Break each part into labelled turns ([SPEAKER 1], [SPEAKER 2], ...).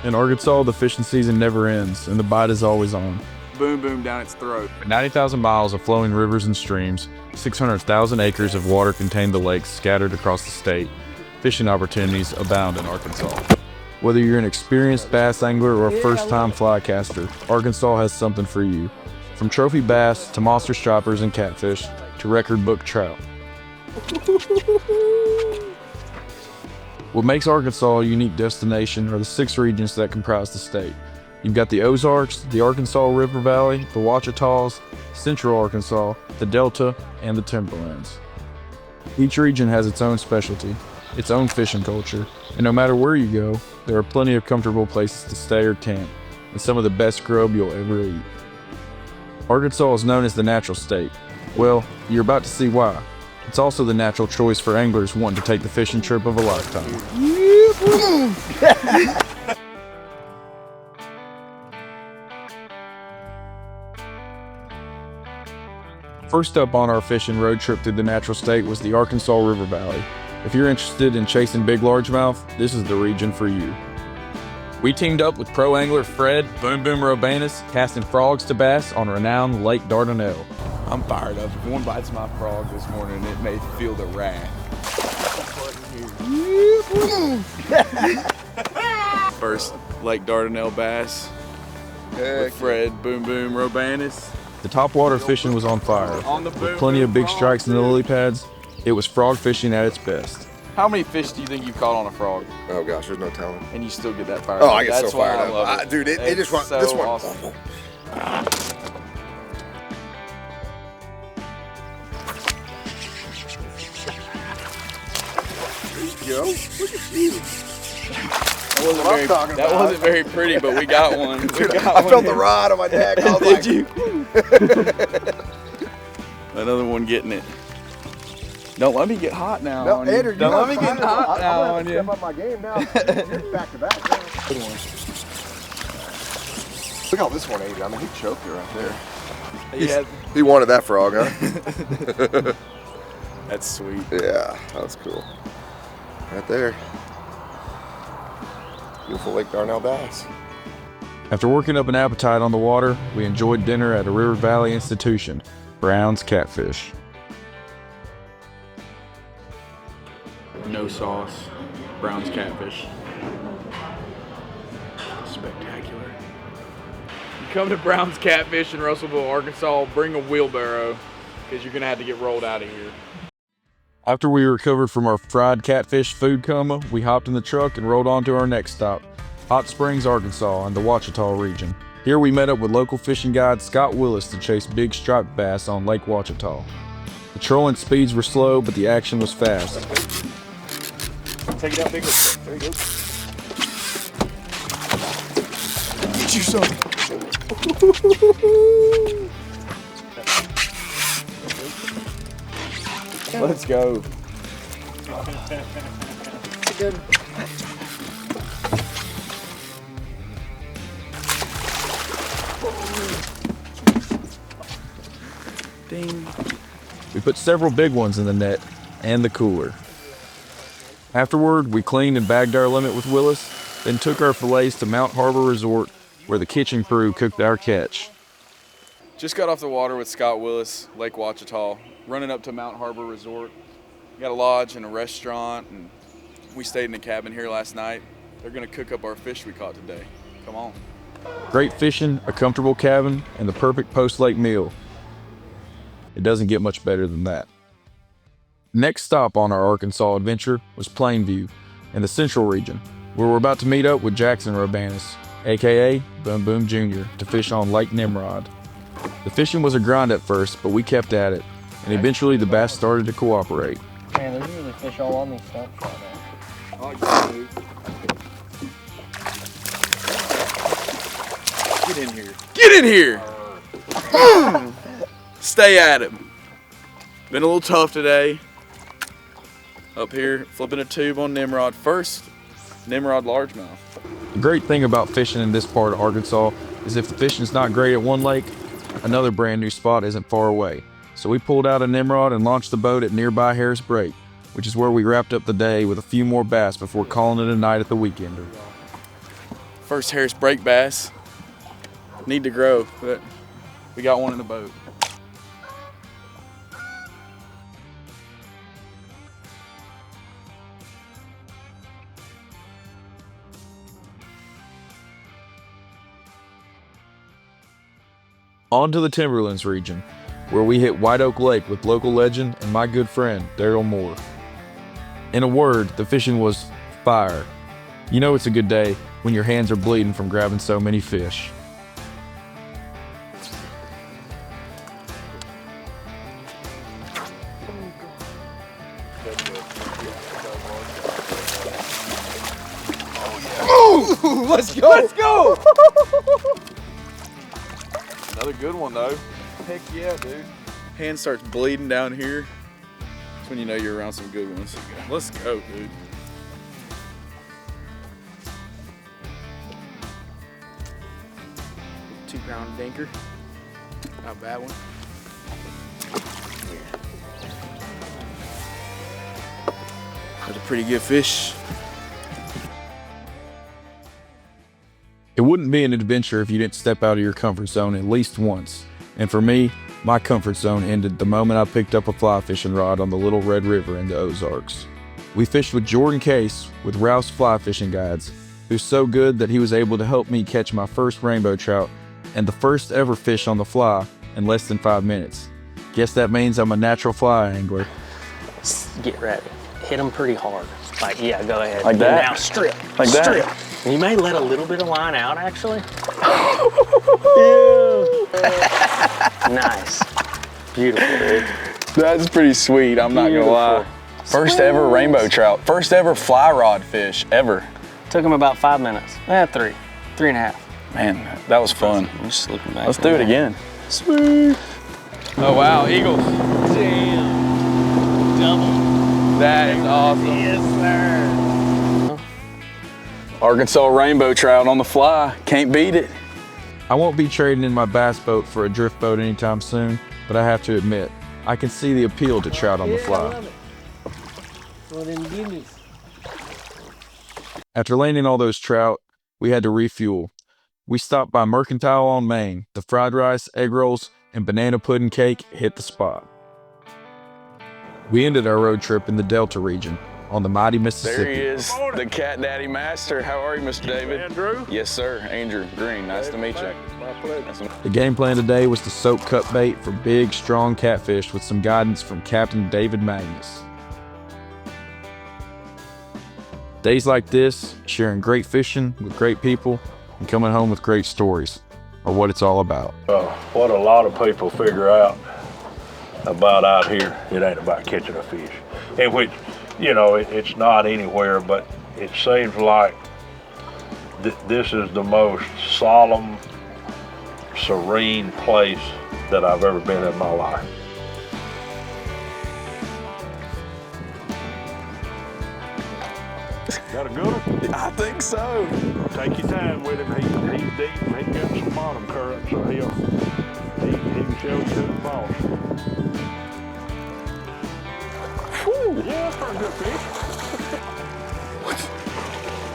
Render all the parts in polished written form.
[SPEAKER 1] In Arkansas, the fishing season never ends, and the bite is always on.
[SPEAKER 2] Boom, boom down its throat.
[SPEAKER 1] 90,000 miles of flowing rivers and streams, 600,000 acres of water contain the lakes scattered across the state. Fishing opportunities abound in Arkansas. Whether you're an experienced bass angler or a first-time fly caster, Arkansas has something for you. From trophy bass to monster stripers and catfish to record book trout. What makes Arkansas a unique destination are the 6 regions that comprise the state. You've got the Ozarks, the Arkansas River Valley, the Ouachitas, Central Arkansas, the Delta, and the Timberlands. Each region has its own specialty, its own fishing culture, and no matter where you go, there are plenty of comfortable places to stay or camp, and some of the best grub you'll ever eat. Arkansas is known as the natural state. Well, you're about to see why. It's also the natural choice for anglers wanting to take the fishing trip of a lifetime. First up on our fishing road trip through the natural state was the Arkansas River Valley. If you're interested in chasing big largemouth, this is the region for you. We teamed up with pro angler Fred Boom Boom Robanis, casting frogs to bass on renowned Lake Dardanelle.
[SPEAKER 2] I'm fired up. If one bites my frog this morning, it may feel the wrath. First Lake Dardanelle bass with Fred Boom Boom Robanis.
[SPEAKER 1] The topwater fishing was on fire. With plenty of big strikes in the lily pads, it was frog fishing at its best.
[SPEAKER 2] How many fish do you think you've caught on a frog?
[SPEAKER 3] Oh gosh, there's no telling.
[SPEAKER 2] And you still get that fired up?
[SPEAKER 3] Oh, I get
[SPEAKER 2] That's
[SPEAKER 3] so fired
[SPEAKER 2] why
[SPEAKER 3] up.
[SPEAKER 2] I love it.
[SPEAKER 3] Dude, it just went,
[SPEAKER 2] so
[SPEAKER 3] this one.
[SPEAKER 2] awesome.
[SPEAKER 3] Yo, look at you.
[SPEAKER 2] That wasn't very pretty, but we got one.
[SPEAKER 3] Dude, I felt the rod on my neck. I was
[SPEAKER 2] Did
[SPEAKER 3] like,
[SPEAKER 2] you? Another one getting it. Don't let me get hot now.
[SPEAKER 3] No,
[SPEAKER 2] on
[SPEAKER 3] Andrew,
[SPEAKER 2] you. Don't let me get hot now
[SPEAKER 3] I'm
[SPEAKER 2] on
[SPEAKER 3] gonna
[SPEAKER 2] you.
[SPEAKER 3] step up my game now. You're back to back. Good one. Look how this one ate it. I mean, he choked it right there.
[SPEAKER 2] Yeah,
[SPEAKER 3] He wanted that frog, huh?
[SPEAKER 2] that's sweet.
[SPEAKER 3] Yeah, that was cool. Right there. Beautiful Lake Dardanelle bass.
[SPEAKER 1] After working up an appetite on the water, we enjoyed dinner at a River Valley institution, Brown's Catfish.
[SPEAKER 2] No sauce, Brown's Catfish. Spectacular. You come to Brown's Catfish in Russellville, Arkansas, bring a wheelbarrow because you're going to have to get rolled out of here.
[SPEAKER 1] After we recovered from our fried catfish food coma, we hopped in the truck and rolled on to our next stop, Hot Springs, Arkansas, in the Ouachita region. Here we met up with local fishing guide Scott Willis to chase big striped bass on Lake Ouachita. The trolling speeds were slow, but the action was fast.
[SPEAKER 2] Take it out bigger. There you go.
[SPEAKER 3] Get you some.
[SPEAKER 2] Let's go.
[SPEAKER 4] Good.
[SPEAKER 2] Ding.
[SPEAKER 1] We put several big ones in the net and the cooler. Afterward, we cleaned and bagged our limit with Willis, then took our fillets to Mount Harbor Resort, where the kitchen crew cooked our catch.
[SPEAKER 2] Just got off the water with Scott Willis, Lake Ouachita, running up to Mount Harbor Resort. We got a lodge and a restaurant, and we stayed in a cabin here last night. They're gonna cook up our fish we caught today. Come on.
[SPEAKER 1] Great fishing, a comfortable cabin, and the perfect post-lake meal. It doesn't get much better than that. Next stop on our Arkansas adventure was Plainview in the Central region, where we're about to meet up with Jackson Robanis, aka Boom Boom Jr., to fish on Lake Nimrod. The fishing was a grind at first, but we kept at it, and eventually the bass started to cooperate.
[SPEAKER 4] Man, there's usually fish all on these stumps right now.
[SPEAKER 2] Get in here. Get in here! Stay at him. Been a little tough today. Up here, flipping a tube on Nimrod. First, Nimrod largemouth.
[SPEAKER 1] The great thing about fishing in this part of Arkansas is if the fishing's not great at one lake, another brand new spot isn't far away. So we pulled out a Nimrod and launched the boat at nearby Harris Break, which is where we wrapped up the day with a few more bass before calling it a night at the Weekender.
[SPEAKER 2] First Harris break bass. Need to grow, but we got one in the boat.
[SPEAKER 1] On to the Timberlands region, where we hit White Oak Lake with local legend and my good friend, Daryl Moore. In a word, the fishing was fire. You know it's a good day when your hands are bleeding from grabbing so many fish.
[SPEAKER 2] Ooh, let's go! Let's go!
[SPEAKER 3] Another good one though.
[SPEAKER 2] Heck yeah, dude. Hand starts bleeding down here. That's when you know you're around some good ones. Let's go, dude. Two-pound dinker. Not a bad one. That's a pretty good fish.
[SPEAKER 1] It wouldn't be an adventure if you didn't step out of your comfort zone at least once. And for me, my comfort zone ended the moment I picked up a fly fishing rod on the Little Red River in the Ozarks. We fished with Jordan Case with Ralph's Fly Fishing Guides, who's so good that he was able to help me catch my first rainbow trout and the first ever fish on the fly in less than 5 minutes. Guess that means I'm a natural fly angler.
[SPEAKER 4] Get ready. Hit them pretty hard. Like, yeah, go ahead.
[SPEAKER 3] Like that?
[SPEAKER 4] Now strip.
[SPEAKER 3] Like that?
[SPEAKER 4] Strip. You may let a little bit of line out, actually. Nice. Beautiful, dude.
[SPEAKER 3] That's pretty sweet, I'm not gonna lie. First ever rainbow trout. First ever fly rod fish, ever.
[SPEAKER 4] Took him about 5 minutes. 3 and a half.
[SPEAKER 3] Man, that was fun.
[SPEAKER 4] I'm just looking back.
[SPEAKER 3] Let's do it again.
[SPEAKER 4] Sweet.
[SPEAKER 3] Oh wow, eagles.
[SPEAKER 4] Damn. Double.
[SPEAKER 3] That is awesome.
[SPEAKER 4] Yes, sir.
[SPEAKER 3] Arkansas rainbow trout on the fly. Can't beat it.
[SPEAKER 1] I won't be trading in my bass boat for a drift boat anytime soon, but I have to admit, I can see the appeal to trout on the fly. After landing all those trout, we had to refuel. We stopped by Mercantile on Main. The fried rice, egg rolls, and banana pudding cake hit the spot. We ended our road trip in the Delta region on the mighty Mississippi.
[SPEAKER 3] There he is, the Cat Daddy Master. How are you, Mr. David?
[SPEAKER 5] Andrew?
[SPEAKER 3] Yes, sir. Andrew Green. Nice to meet you.
[SPEAKER 5] My pleasure.
[SPEAKER 1] The game plan today was to soak cut bait for big, strong catfish with some guidance from Captain David Magnus. Days like this, sharing great fishing with great people and coming home with great stories are what it's all about.
[SPEAKER 5] What a lot of people figure out about out here, it ain't about catching a fish. In which, you know, it's not anywhere, but it seems like this is the most solemn, serene place that I've ever been in my life. Got a good one?
[SPEAKER 3] I think so.
[SPEAKER 5] Take your time with him. He's deep and he's got some bottom current, so he can show you who's the boss. Whew. Yeah, that's pretty good fish.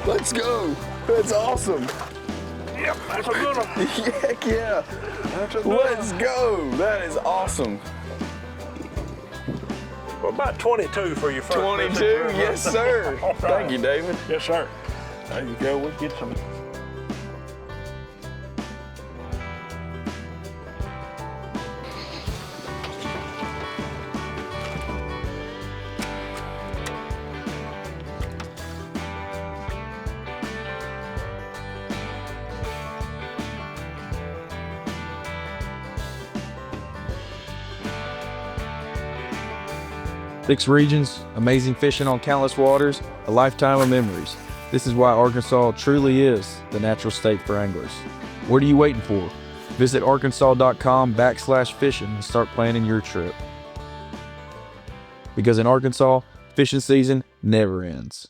[SPEAKER 3] Let's go. That's awesome.
[SPEAKER 5] Yep, that's a good one.
[SPEAKER 3] Heck yeah.
[SPEAKER 5] That's a good
[SPEAKER 3] Let's
[SPEAKER 5] one.
[SPEAKER 3] go. That is awesome.
[SPEAKER 5] Well, about 22 for your first
[SPEAKER 3] 22,
[SPEAKER 5] visit.
[SPEAKER 3] yes sir.
[SPEAKER 5] All right.
[SPEAKER 3] Thank you, David.
[SPEAKER 5] Yes, sir. There you go. We'll get some.
[SPEAKER 1] Six regions, amazing fishing on countless waters, a lifetime of memories. This is why Arkansas truly is the natural state for anglers. What are you waiting for? Visit arkansas.com/fishing and start planning your trip. Because in Arkansas, fishing season never ends.